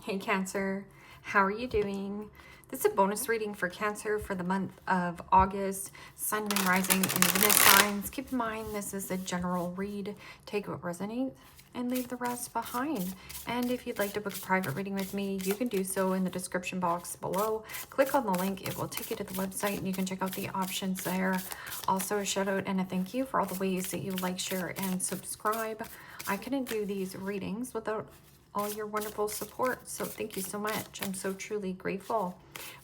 Hey Cancer, how are you doing? This is a bonus reading for Cancer for the month of August. Sun, Moon, Rising, and Venus signs. Keep in mind this is a general read. Take what resonates and leave the rest behind. And if you'd like to book a private reading with me, you can do so in the description box below. Click on the link. It will take you to the website and you can check out the options there. Also a shout out and a thank you for all the ways that you like, share, and subscribe. I couldn't do these readings without all your wonderful support, so thank you so much. I'm so truly grateful.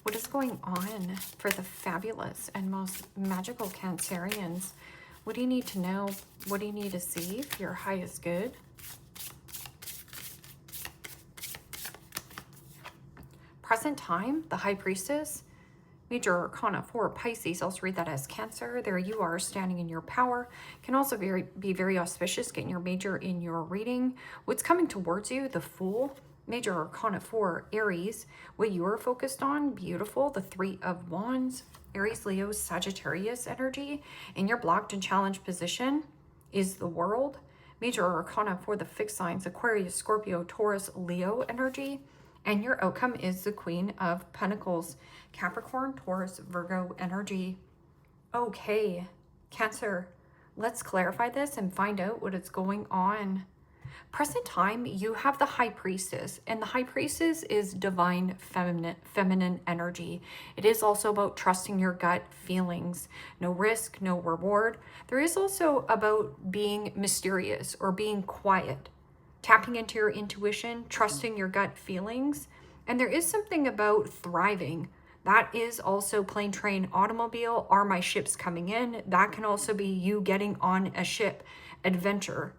What is going on for the fabulous and most magical Cancerians? What do you need to know? What do you need to see for your highest good? Present time, the High Priestess. Major Arcana for Pisces, also read that as Cancer. There you are standing in your power. Can also be very auspicious, getting your major in your reading. What's coming towards you, the Fool. Major Arcana for Aries. What you are focused on, beautiful. The Three of Wands. Aries, Leo, Sagittarius energy. In your blocked and challenged position is the World. Major Arcana for the fixed signs, Aquarius, Scorpio, Taurus, Leo energy. And your outcome is the Queen of Pentacles, Capricorn, Taurus, Virgo energy. Okay, Cancer, let's clarify this and find out what is going on. Present time, you have the High Priestess, and the High Priestess is divine feminine energy. It is also about trusting your gut feelings. No risk, no reward. There is also about being mysterious or being quiet. Tapping into your intuition, trusting your gut feelings. And there is something about thriving. That is also plane, train, automobile. Are my ships coming in? That can also be you getting on a ship, adventure.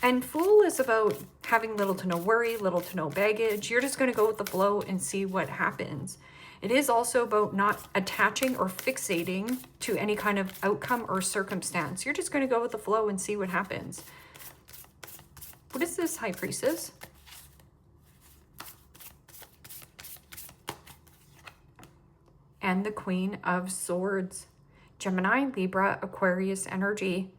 And Fool is about having little to no worry, little to no baggage. You're just going to go with the flow and see what happens. It is also about not attaching or fixating to any kind of outcome or circumstance. You're just going to go with the flow and see what happens. What is this, High Priestess? And the Queen of Swords. Gemini, Libra, Aquarius energy.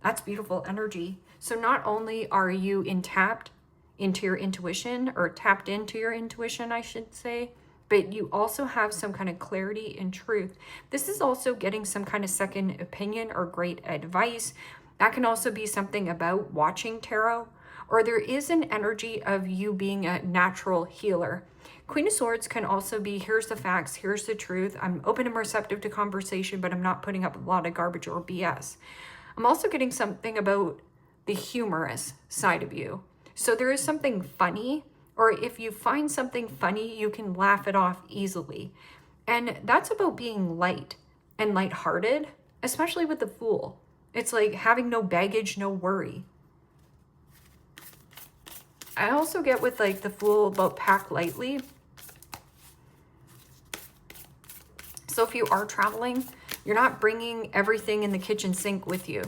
That's beautiful energy. So not only are you tapped into your intuition, or tapped into your intuition, I should say, but you also have some kind of clarity and truth. This is also getting some kind of second opinion or great advice. That can also be something about watching tarot, or there is an energy of you being a natural healer. Queen of Swords can also be, here's the facts, here's the truth. I'm open and receptive to conversation, but I'm not putting up a lot of garbage or BS. I'm also getting something about the humorous side of you. So there is something funny, or if you find something funny, you can laugh it off easily. And that's about being light and lighthearted, especially with the Fool. It's like having no baggage, no worry. I also get with like the Fool about pack lightly. So if you are traveling, you're not bringing everything in the kitchen sink with you.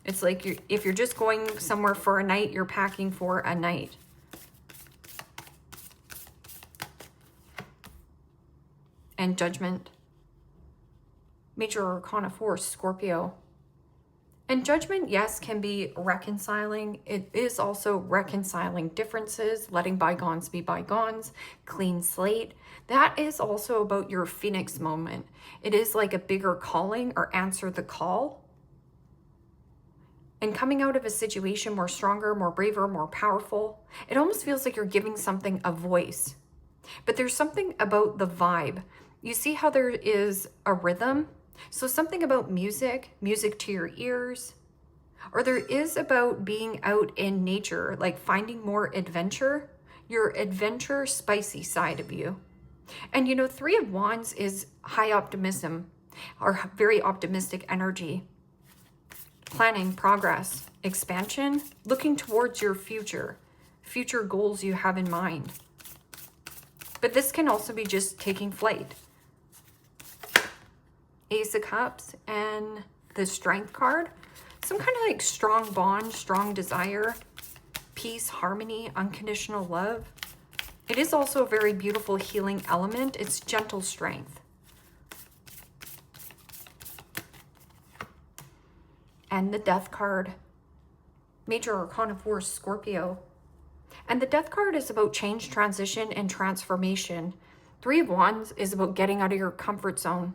It's like if you're just going somewhere for a night, you're packing for a night. And Judgment. Major Arcana for Scorpio. And Judgment, yes, can be reconciling. It is also reconciling differences, letting bygones be bygones, clean slate. That is also about your Phoenix moment. It is like a bigger calling or answer the call. And coming out of a situation more stronger, more braver, more powerful. It almost feels like you're giving something a voice. But there's something about the vibe. You see how there is a rhythm? So something about music to your ears, or there is about being out in nature, like finding more adventure, your adventure spicy side of you. And you know, Three of Wands is high optimism or very optimistic energy. Planning, progress, expansion, looking towards your future goals you have in mind. But this can also be just taking flight. Ace of Cups and the Strength card. Some kind of like strong bond, strong desire, peace, harmony, unconditional love. It is also a very beautiful healing element. It's gentle strength. And the Death card. Major Arcana for Scorpio. And the Death card is about change, transition, and transformation. Three of Wands is about getting out of your comfort zone.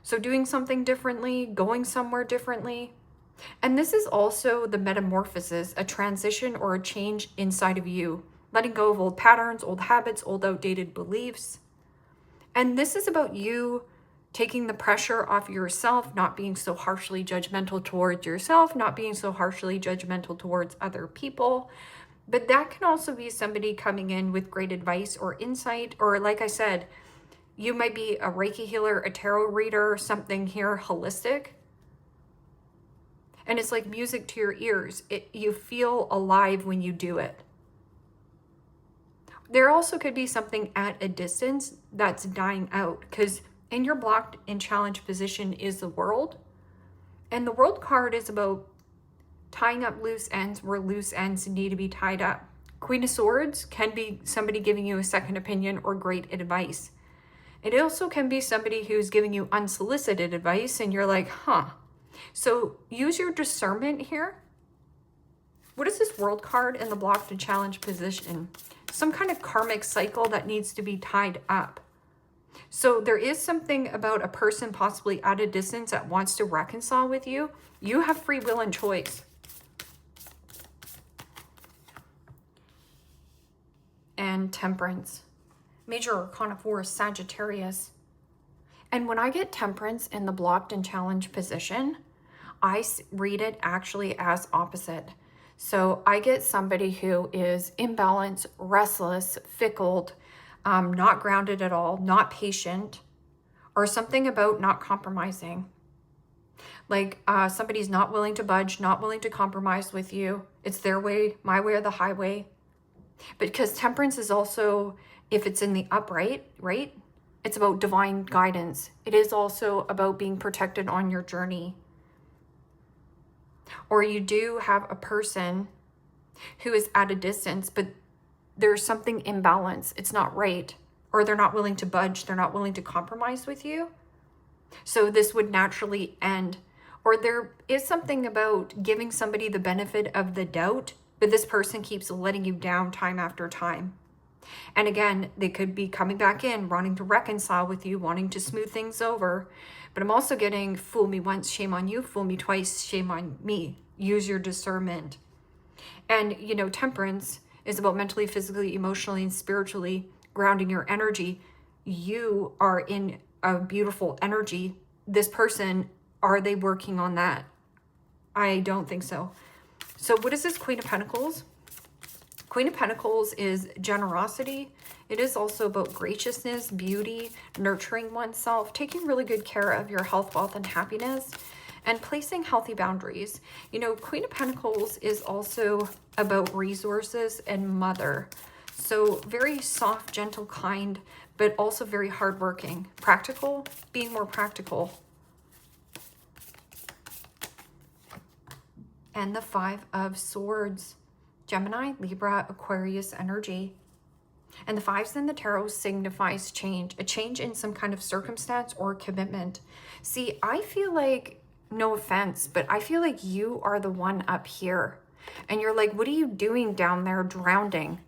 So doing something differently, going somewhere differently. And this is also the metamorphosis, a transition or a change inside of you. Letting go of old patterns, old habits, old outdated beliefs. And this is about you taking the pressure off yourself, not being so harshly judgmental towards yourself, not being so harshly judgmental towards other people. But that can also be somebody coming in with great advice or insight, or like I said, you might be a Reiki healer, a tarot reader, something here holistic. And it's like music to your ears. You feel alive when you do it. There also could be something at a distance that's dying out, because in your blocked and challenged position is the World. And the World card is about tying up loose ends where loose ends need to be tied up. Queen of Swords can be somebody giving you a second opinion or great advice. It also can be somebody who's giving you unsolicited advice and you're like, huh. So use your discernment here. What is this World card in the blocked and challenged position? Some kind of karmic cycle that needs to be tied up. So there is something about a person possibly at a distance that wants to reconcile with you. You have free will and choice. And Temperance. Major Arcana 4 is Sagittarius. And when I get Temperance in the blocked and challenged position, I read it actually as opposite. So I get somebody who is imbalanced, restless, fickle, not grounded at all, not patient, or something about not compromising. Like somebody's not willing to budge, not willing to compromise with you. It's their way, my way, or the highway. But because Temperance is also, if it's in the upright, right? It's about divine guidance. It is also about being protected on your journey. Or you do have a person who is at a distance, but there's something imbalance. It's not right. Or they're not willing to budge. They're not willing to compromise with you. So this would naturally end. Or there is something about giving somebody the benefit of the doubt, but this person keeps letting you down time after time. And again, they could be coming back in, wanting to reconcile with you, wanting to smooth things over. But I'm also getting fool me once, shame on you, fool me twice, shame on me. Use your discernment. And, you know, Temperance is about mentally, physically, emotionally, and spiritually grounding your energy. You are in a beautiful energy. This person, are they working on that? I don't think so. So what is this Queen of Pentacles? Queen of Pentacles is generosity. It is also about graciousness, beauty, nurturing oneself, taking really good care of your health, wealth, and happiness, and placing healthy boundaries. You know, Queen of Pentacles is also about resources and mother. So very soft, gentle, kind, but also very hardworking. Practical, being more practical. And the Five of Swords. Gemini, Libra, Aquarius energy. And the fives in the tarot signifies change. A change in some kind of circumstance or commitment. See, I feel like, no offense, but I feel like you are the one up here. And you're like, what are you doing down there drowning?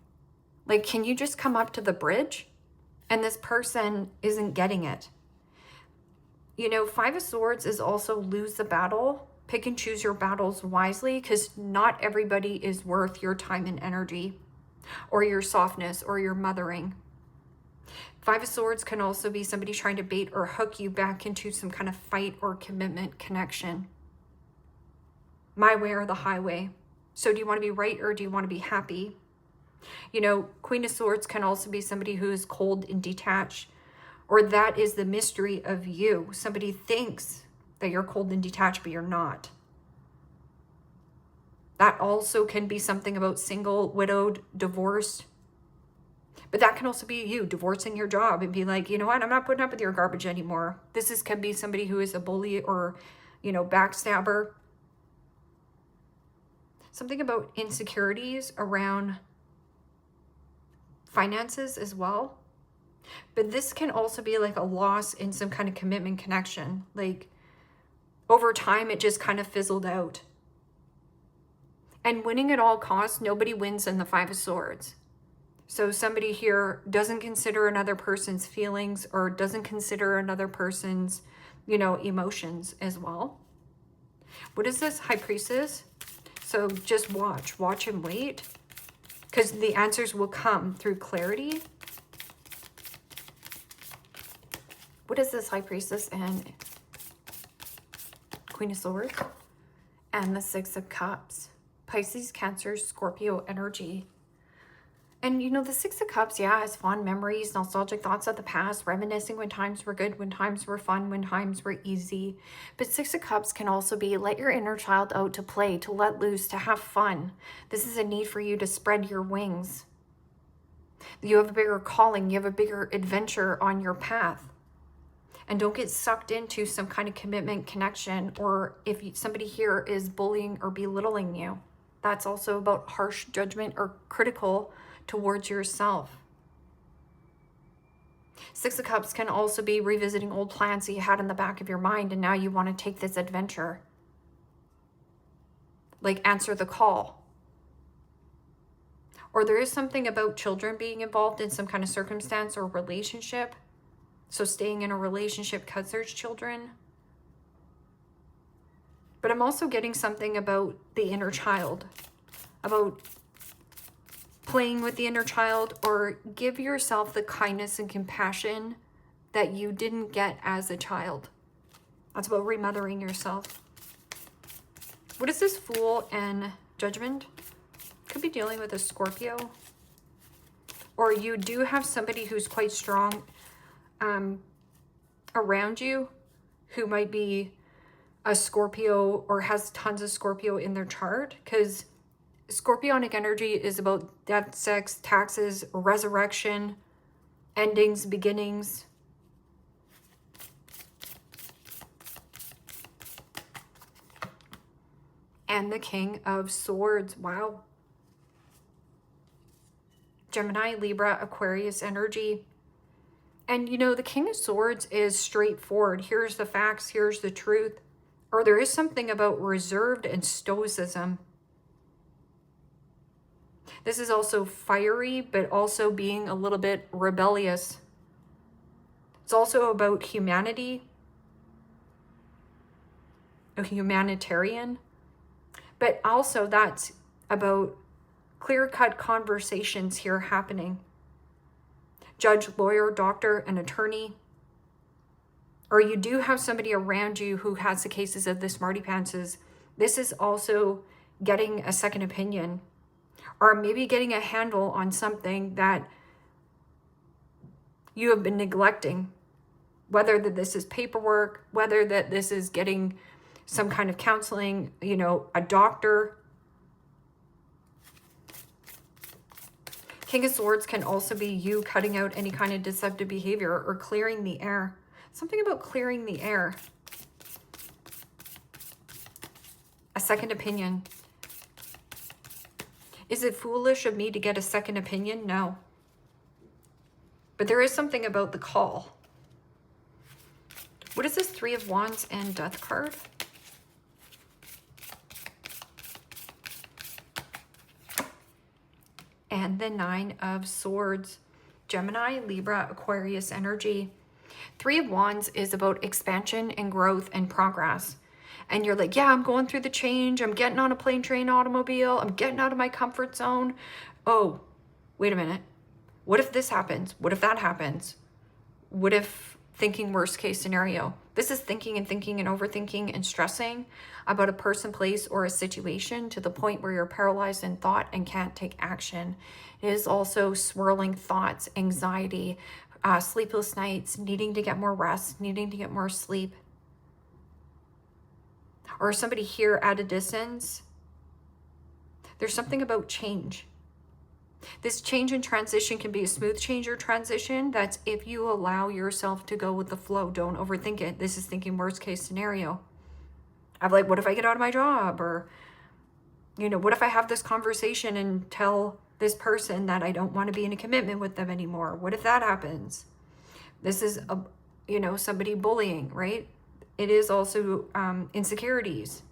Like, can you just come up to the bridge? And this person isn't getting it. You know, Five of Swords is also lose the battle. Pick and choose your battles wisely, because not everybody is worth your time and energy, or your softness, or your mothering. Five of Swords can also be somebody trying to bait or hook you back into some kind of fight or commitment connection. My way or the highway. So do you want to be right or do you want to be happy? You know, Queen of Swords can also be somebody who is cold and detached, or that is the mystery of you. Somebody thinks that you're cold and detached, but you're not. That also can be something about single, widowed, divorced. But that can also be you divorcing your job and be like, you know what, I'm not putting up with your garbage anymore. Can be somebody who is a bully or, you know, backstabber. Something about insecurities around finances as well. But this can also be like a loss in some kind of commitment connection. Like, over time, it just kind of fizzled out. And winning at all costs, nobody wins in the Five of Swords. So somebody here doesn't consider another person's feelings or doesn't consider another person's, you know, emotions as well. What is this? High Priestess. So just watch and wait, because the answers will come through clarity. What is this? High Priestess and Queen of Swords and the Six of Cups. Pisces, Cancer, Scorpio energy. And you know, the Six of Cups, yeah, has fond memories, nostalgic thoughts of the past, reminiscing when times were good, when times were fun, when times were easy. But Six of Cups can also be let your inner child out to play, to let loose, to have fun. This is a need for you to spread your wings. You have a bigger calling, you have a bigger adventure on your path. And don't get sucked into some kind of commitment, connection, or if somebody here is bullying or belittling you. That's also about harsh judgment or critical towards yourself. Six of Cups can also be revisiting old plans that you had in the back of your mind, and now you want to take this adventure. Like answer the call. Or there is something about children being involved in some kind of circumstance or relationship. So staying in a relationship because there's children. But I'm also getting something about the inner child, about playing with the inner child, or give yourself the kindness and compassion that you didn't get as a child. That's about remothering yourself. What is this? Fool and Judgment? Could be dealing with a Scorpio. Or you do have somebody who's quite strong around you who might be a Scorpio or has tons of Scorpio in their chart, because Scorpionic energy is about death, sex, taxes, resurrection, endings, beginnings. And the King of Swords. Wow. Gemini, Libra, Aquarius energy. And you know, the King of Swords is straightforward. Here's the facts, here's the truth. Or there is something about reserved and stoicism. This is also fiery, but also being a little bit rebellious. It's also about humanity, a humanitarian, but also that's about clear-cut conversations here happening. Judge, lawyer, doctor, and attorney. Or you do have somebody around you who has the cases of the smarty pantses. This is also getting a second opinion, or maybe getting a handle on something that you have been neglecting, whether that this is paperwork, whether that this is getting some kind of counseling, you know, a doctor. King of Swords can also be you cutting out any kind of deceptive behavior or clearing the air. Something about clearing the air. A second opinion. Is it foolish of me to get a second opinion? No. But there is something about the call. What is this? Three of Wands and Death card? And the Nine of Swords. Gemini, Libra, Aquarius energy. Three of Wands is about expansion and growth and progress. And you're like, yeah, I'm going through the change. I'm getting on a plane, train, automobile. I'm getting out of my comfort zone. Oh, wait a minute. What if this happens? What if that happens? What if thinking worst case scenario? This is thinking and overthinking and stressing about a person, place, or a situation to the point where you're paralyzed in thought and can't take action. It is also swirling thoughts, anxiety, sleepless nights, needing to get more rest, needing to get more sleep. Or somebody here at a distance. There's something about change. This change and transition can be a smooth change or transition. That's if you allow yourself to go with the flow. Don't overthink it. This is thinking worst case scenario. I'm like, what if I get out of my job? Or, you know, what if I have this conversation and tell this person that I don't want to be in a commitment with them anymore? What if that happens? This is, you know, somebody bullying, right? It is also insecurities.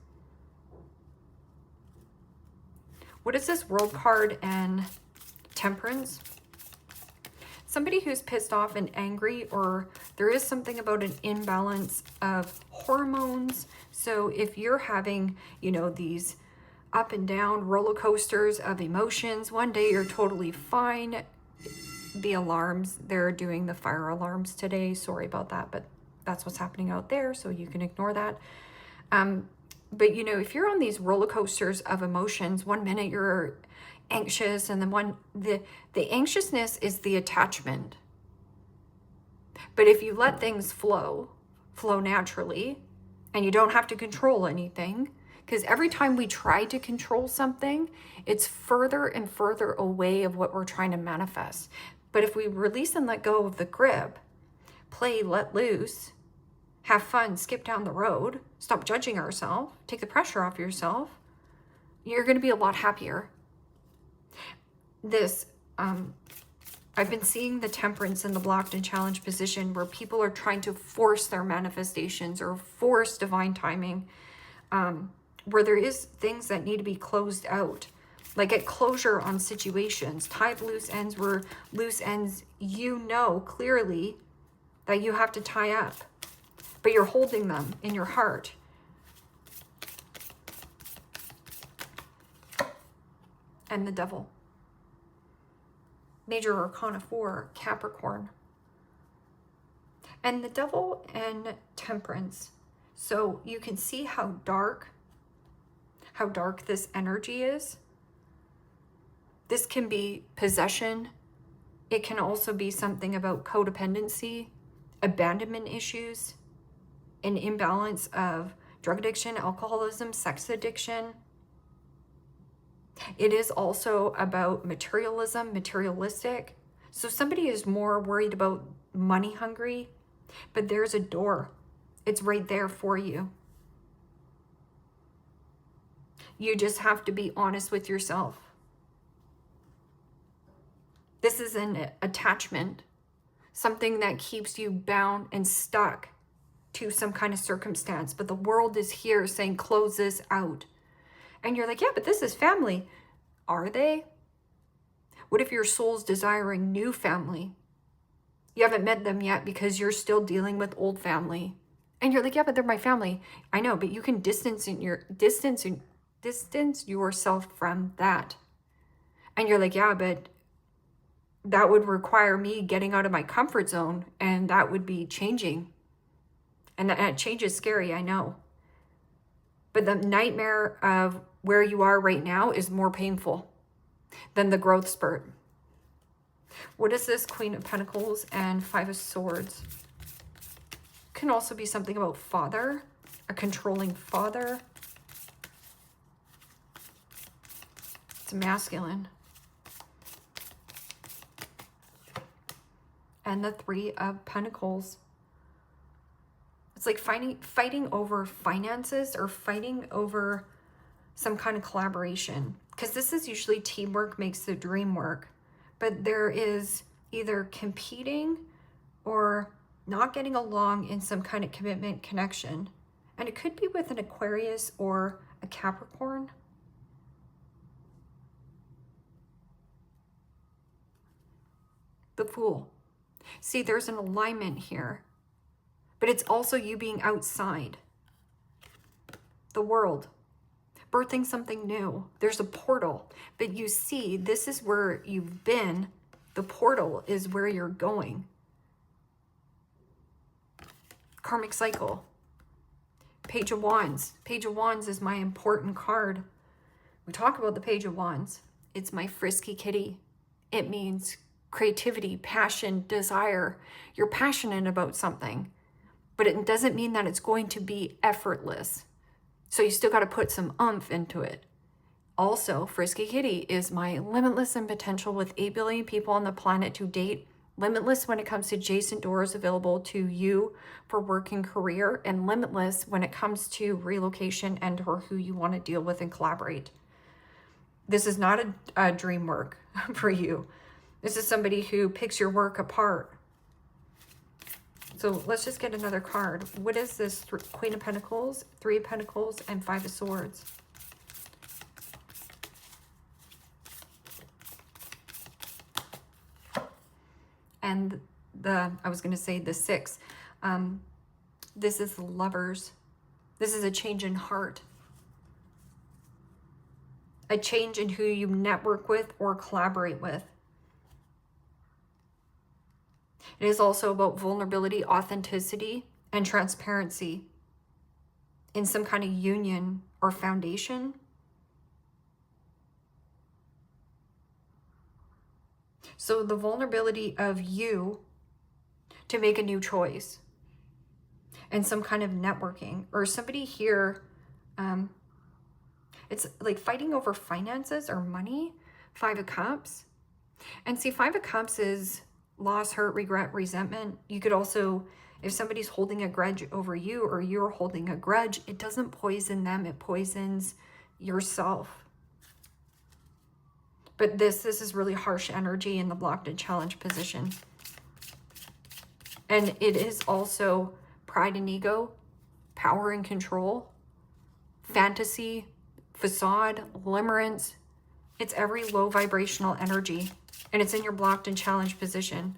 What is this World card and Temperance? Somebody who's pissed off and angry, or there is something about an imbalance of hormones. So if you're having, you know, these up and down roller coasters of emotions, one day you're totally fine. The alarms, they're doing the fire alarms today. Sorry about that, but that's what's happening out there, so you can ignore that. But you know, if you're on these roller coasters of emotions, one minute you're anxious, and then the anxiousness is the attachment. But if you let things flow naturally, and you don't have to control anything, because every time we try to control something, it's further and further away of what we're trying to manifest. But if we release and let go of the grip, play, let loose, have fun, skip down the road, stop judging ourselves, take the pressure off yourself, you're going to be a lot happier. This, I've been seeing the Temperance in the blocked and challenged position where people are trying to force their manifestations or force divine timing, where there is things that need to be closed out. Like get closure on situations, tie loose ends where loose ends, you know clearly that you have to tie up, but you're holding them in your heart. And the Devil. Major Arcana 4, Capricorn. And the Devil and Temperance. So you can see how dark this energy is. This can be possession. It can also be something about codependency, abandonment issues, an imbalance of drug addiction, alcoholism, sex addiction. It is also about materialism, materialistic. So somebody is more worried about money hungry, but there's a door. It's right there for you. You just have to be honest with yourself. This is an attachment, something that keeps you bound and stuck to some kind of circumstance. But the world is here saying, close this out. And you're like, yeah, but this is family. Are they? What if your soul's desiring new family? You haven't met them yet because you're still dealing with old family. And you're like, yeah, but they're my family. I know, but you can distance yourself from that. And you're like, yeah, but that would require me getting out of my comfort zone, and that would be changing. And that change is scary, I know. But the nightmare of where you are right now is more painful than the growth spurt. What is this? Queen of Pentacles and Five of Swords. Can also be something about father, a controlling father. It's masculine. And the Three of Pentacles. It's like fighting over finances or fighting over some kind of collaboration. Because this is usually teamwork makes the dream work. But there is either competing or not getting along in some kind of commitment connection. And it could be with an Aquarius or a Capricorn. The Fool. See, there's an alignment here. But it's also you being outside the world, birthing something new. There's a portal, but you see, this is where you've been. The portal is where you're going. Karmic cycle. Page of Wands. Page of Wands is my important card. We talk about the Page of Wands. It's my frisky kitty. It means creativity, passion, desire. You're passionate about something. But it doesn't mean that it's going to be effortless. So you still got to put some oomph into it. Also, Frisky Kitty is my limitless and potential with 8 billion people on the planet to date. Limitless when it comes to adjacent doors available to you for work and career. And limitless when it comes to relocation and or who you want to deal with and collaborate. This is not a dream work for you. This is somebody who picks your work apart. So let's just get another card. What is this? Queen of Pentacles, Three of Pentacles, and Five of Swords. and I was going to say the 6. This is Lovers. This is a change in heart. A change in who you network with or collaborate with. It is also about vulnerability, authenticity, and transparency in some kind of union or foundation. So the vulnerability of you to make a new choice and some kind of networking, or somebody here, it's like fighting over finances or money. 5 of Cups. And see, 5 of Cups is loss, hurt, regret, resentment. You could also, if somebody's holding a grudge over you or you're holding a grudge, it doesn't poison them, it poisons yourself. But this is really harsh energy in the blocked and challenged position. And it is also pride and ego, power and control, fantasy, facade, limerence. It's every low vibrational energy. And it's in your blocked and challenged position.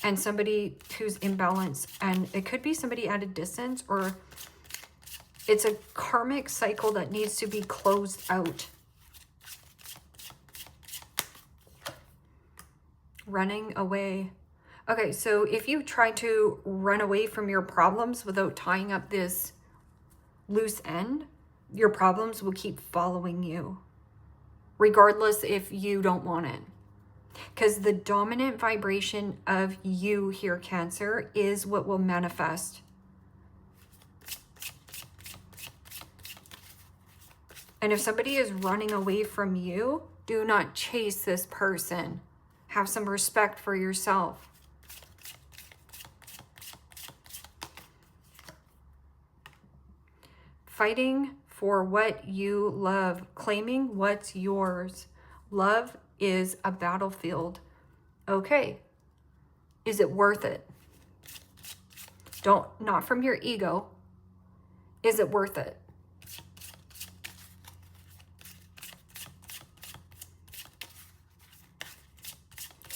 And somebody who's imbalanced. And it could be somebody at a distance, or it's a karmic cycle that needs to be closed out. Running away. Okay, so if you try to run away from your problems without tying up this loose end, your problems will keep following you, regardless if you don't want it. Because the dominant vibration of you here, Cancer, is what will manifest. And if somebody is running away from you, do not chase this person. Have some respect for yourself. Fighting for what you love, claiming what's yours. Love is a battlefield. Okay, is it worth it? Not from your ego. Is it worth it?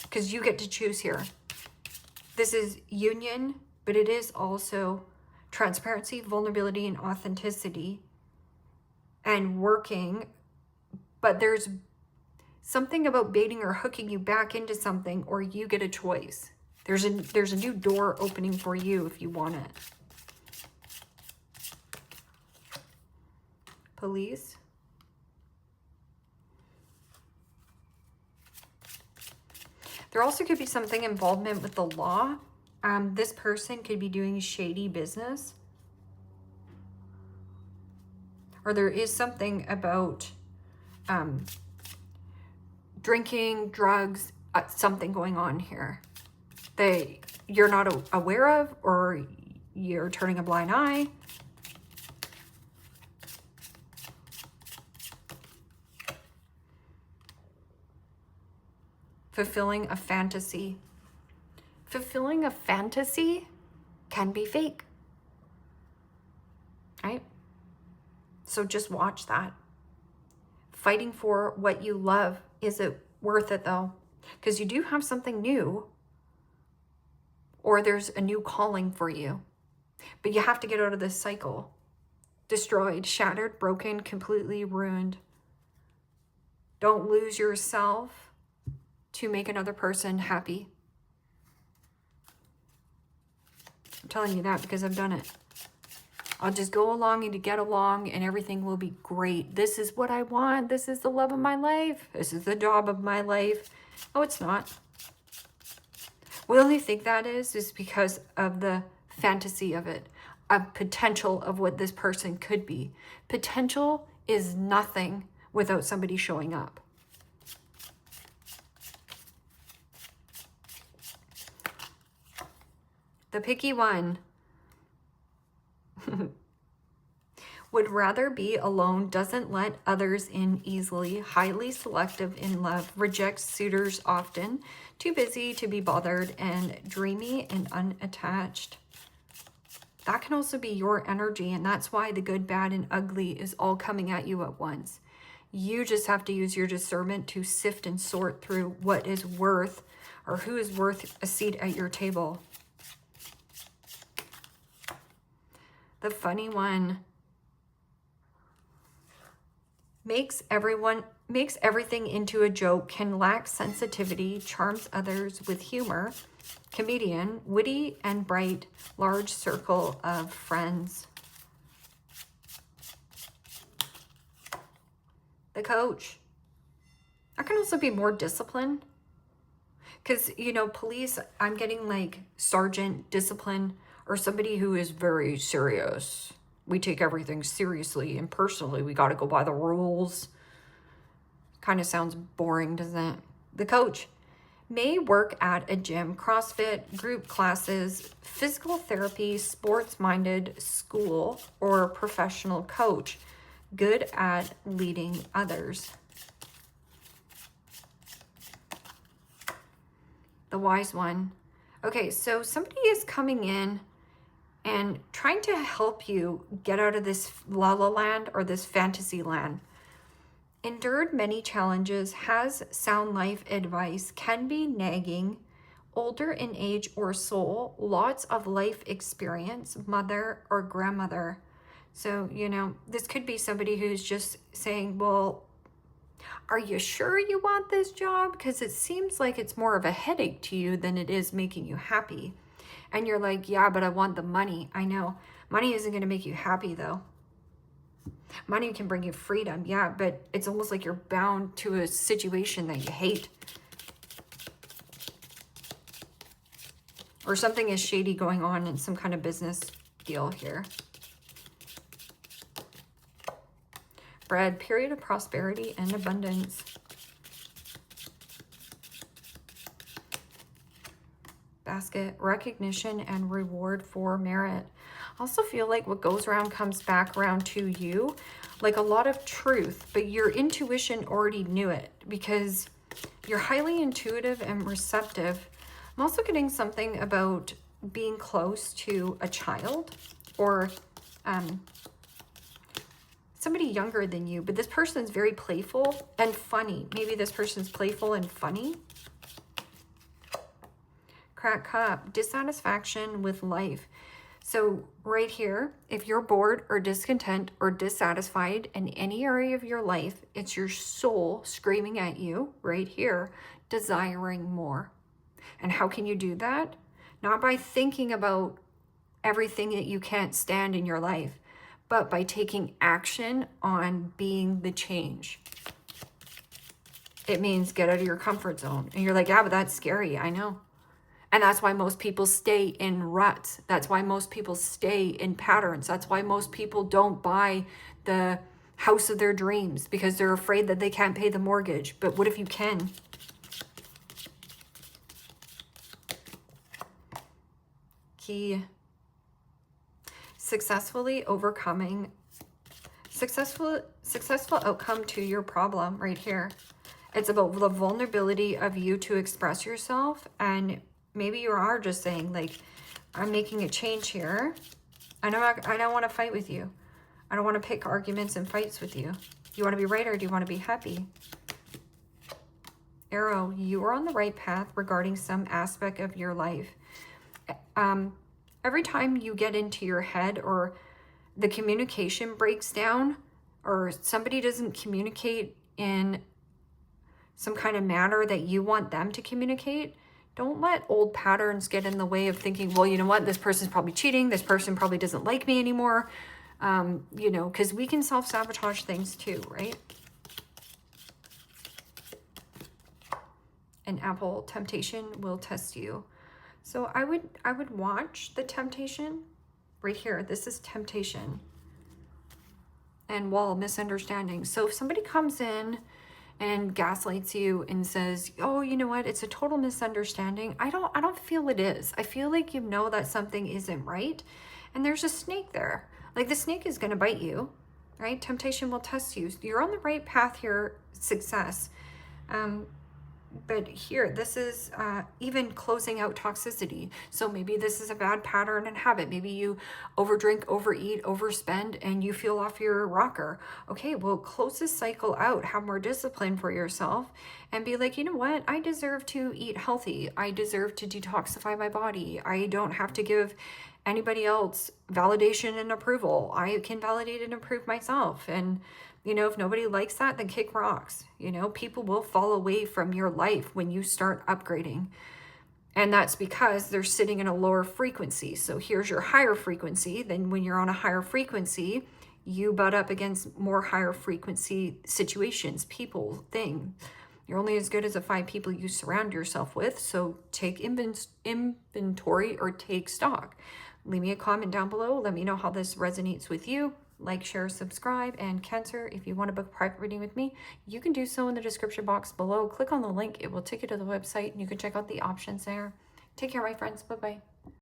Because you get to choose here. This is union, but it is also transparency, vulnerability, and authenticity, and working. But there's something about baiting or hooking you back into something, or you get a choice. There's a new door opening for you if you want it. Police. There also could be something involvement with the law. This person could be doing shady business. Or there is something about drinking, drugs, something going on here that you're not aware of, or you're turning a blind eye. Fulfilling a fantasy. Fulfilling a fantasy can be fake, right? So just watch that. Fighting for what you love. Is it worth it though? Because you do have something new, or there's a new calling for you, but you have to get out of this cycle. Destroyed, shattered, broken, completely ruined. Don't lose yourself to make another person happy. I'm telling you that because I've done it. I'll just go along and to get along and everything will be great. This is what I want. This is the love of my life. This is the job of my life. Oh, it's not. We only think that is because of the fantasy of it, of potential of what this person could be. Potential is nothing without somebody showing up. The picky one. Would rather be alone, doesn't let others in easily, highly selective in love, rejects suitors often, too busy to be bothered, and dreamy and unattached. That can also be your energy, and that's why the good, bad, and ugly is all coming at you at once. You just have to use your discernment to sift and sort through what is worth or who is worth a seat at your table. The funny one. Makes everything into a joke, can lack sensitivity, charms others with humor. Comedian, witty and bright, large circle of friends. The Coach. I can also be more disciplined. Because, you know, police, I'm getting like sergeant discipline, or somebody who is very serious. We take everything seriously and personally. We got to go by the rules. Kind of sounds boring, doesn't it? The Coach. May work at a gym, CrossFit, group classes, physical therapy, sports-minded school, or professional coach. Good at leading others. The Wise One. Okay, so somebody is coming in and trying to help you get out of this la-la land or this fantasy land. Endured many challenges, has sound life advice, can be nagging, older in age or soul, lots of life experience, mother or grandmother. So, you know, this could be somebody who's just saying, well, are you sure you want this job? Because it seems like it's more of a headache to you than it is making you happy. And you're like, yeah, but I want the money. I know. Money isn't going to make you happy, though. Money can bring you freedom, yeah, but it's almost like you're bound to a situation that you hate. Or something is shady going on in some kind of business deal here. Bread, period of prosperity and abundance. Basket, recognition and reward for merit. I also feel like what goes around comes back around to you, like a lot of truth, but your intuition already knew it because you're highly intuitive and receptive. I'm also getting something about being close to a child or somebody younger than you, but this person's very playful and funny. Maybe this person's playful and funny. Crack Cup, dissatisfaction with life. So right here, if you're bored or discontent or dissatisfied in any area of your life, it's your soul screaming at you right here, desiring more. And how can you do that? Not by thinking about everything that you can't stand in your life, but by taking action on being the change. It means get out of your comfort zone. And you're like, yeah, but that's scary. I know. And that's why most people stay in ruts. That's why most people stay in patterns. That's why most people don't buy the house of their dreams because they're afraid that they can't pay the mortgage. But what if you can? Key. Successful outcome to your problem right here. It's about the vulnerability of you to express yourself, and maybe you are just saying, like, I'm making a change here. I don't want to fight with you. I don't want to pick arguments and fights with you. You want to be right or do you want to be happy? Arrow, you are on the right path regarding some aspect of your life. Every time you get into your head or the communication breaks down or somebody doesn't communicate in some kind of manner that you want them to communicate, don't let old patterns get in the way of thinking, well, you know what, this person's probably cheating. This person probably doesn't like me anymore. You know, because we can self-sabotage things too, right? An apple, temptation will test you. So I would watch the temptation right here. This is temptation. And wall, misunderstanding. So if somebody comes in and gaslights you and says, oh, you know what, it's a total misunderstanding, I don't feel it is. I feel like you know that something isn't right. And there's a snake there. Like the snake is going to bite you, right? Temptation will test you. You're on the right path here, success. But here, this is even closing out toxicity. So maybe this is a bad pattern and habit. Maybe you overdrink, overeat, overspend, and you feel off your rocker. Okay, well, close this cycle out. Have more discipline for yourself and be like, you know what? I deserve to eat healthy. I deserve to detoxify my body. I don't have to give anybody else validation and approval. I can validate and approve myself. And you know, if nobody likes that, then kick rocks. You know, people will fall away from your life when you start upgrading. And that's because they're sitting in a lower frequency. So here's your higher frequency. Then when you're on a higher frequency, you butt up against more higher frequency situations, people, things. You're only as good as the 5 people you surround yourself with. So take inventory or take stock. Leave me a comment down below. Let me know how this resonates with you. Like, share, subscribe, and Cancer, if you want to book a private reading with me, you can do so in the description box below. Click on the link. It will take you to the website, and you can check out the options there. Take care, my friends. Bye-bye.